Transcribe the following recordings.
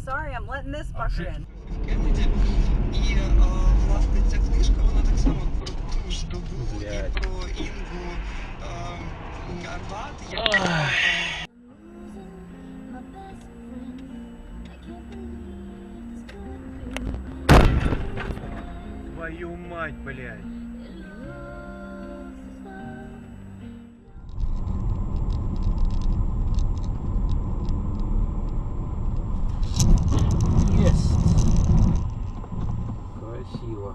sorry, I'm letting this fucker in. І, власне, ця книжка, вона так само про ту ж добу і про Інгу Аббат, яка... Твою мать, блядь. Красиво.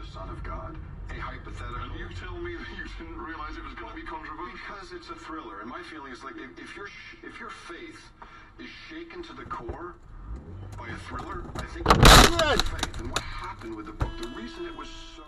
The Son of God, a hypothetical. You tell me that you didn't realize it was going to be controversial? Because it's a thriller, and my feeling is like if your faith is shaken to the core by a thriller, I think it's faith. And what happened with the book, the reason it was so...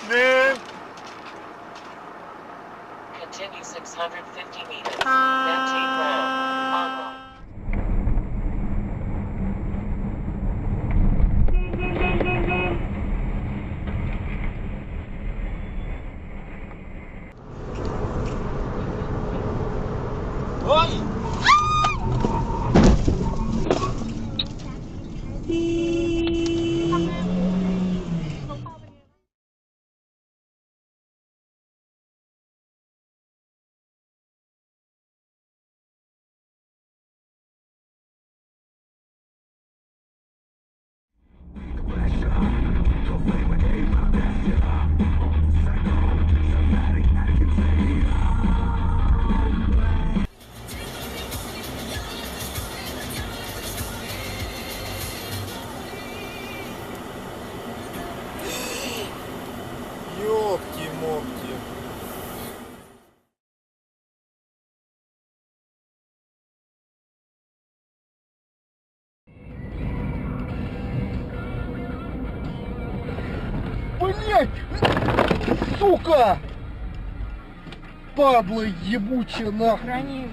Man. Continue 650 meters. Then take round. On right. Ёпки-мопки. Блять! Сука! Падла ебучая нахуй!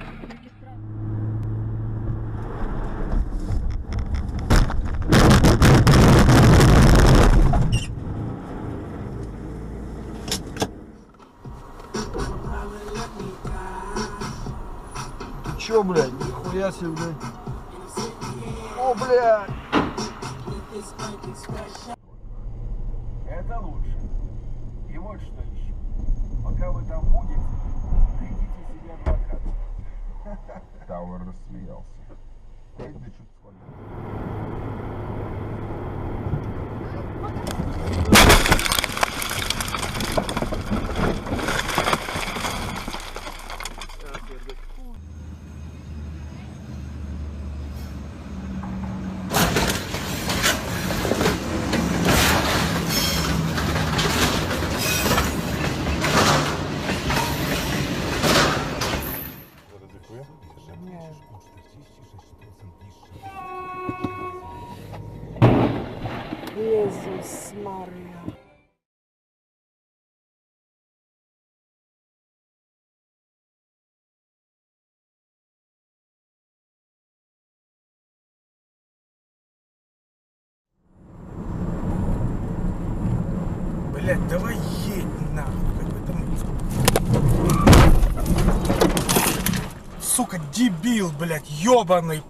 Чё, блядь, нихуя себе, блядь. О, блядь. Это лучше. И вот что еще. Пока вы там будете, найдите себе адвоката. Тауэр рассмеялся. Эдди чуть Иисус Мария. Блять, давай едь нахуй. Как бы там... Сука, дебил, блять, ёбаный.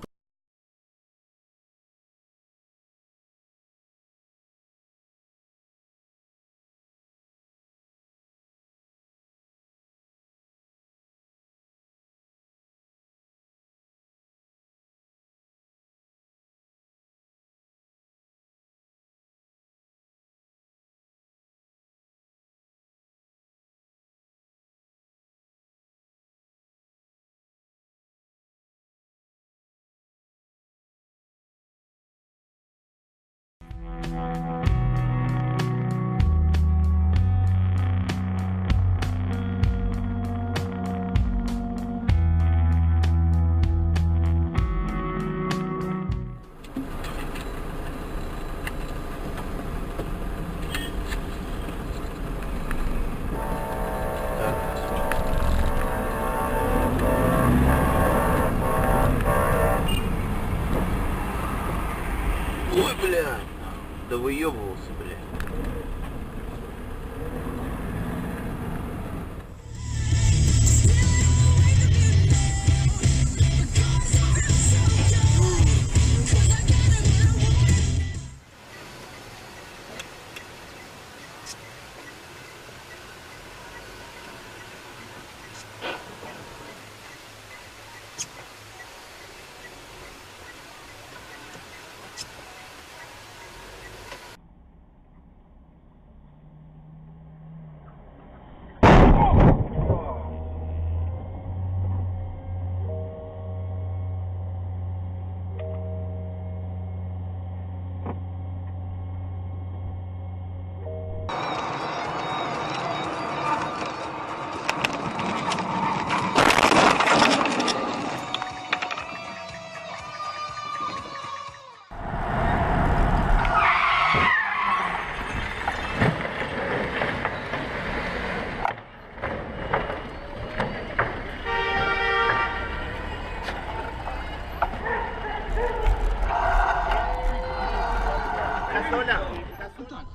Ой, блядь. Да выебывался, блядь.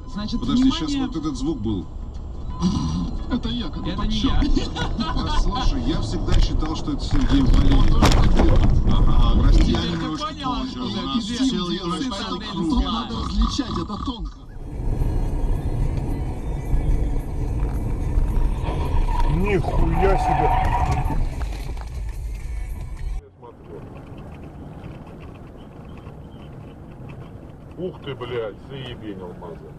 Значит, Подожди, внимание... сейчас вот этот звук был. Это я, как Это не я. Слушай, я всегда считал, что это Сергей Валерьевич. Ага, прости, я Я немножко понял, позже. что У я нас тебе целый делаю, расстал что ты круг. не Надо знаешь. различать, это тонко. Нихуя себе. Ух ты, блядь, заебенил маза.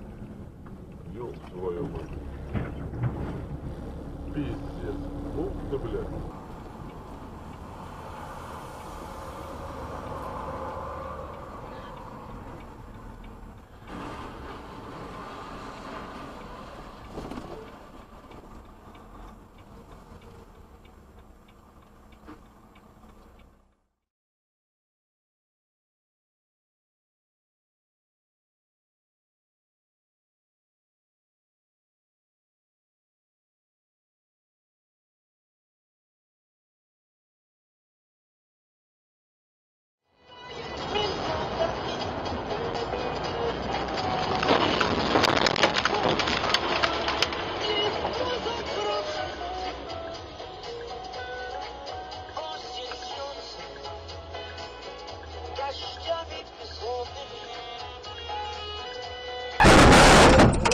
Ёб твою мать. Пиздец. Ух ты, блядь.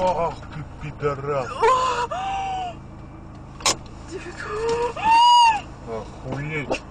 Ах ты, пидорас. Охуеть.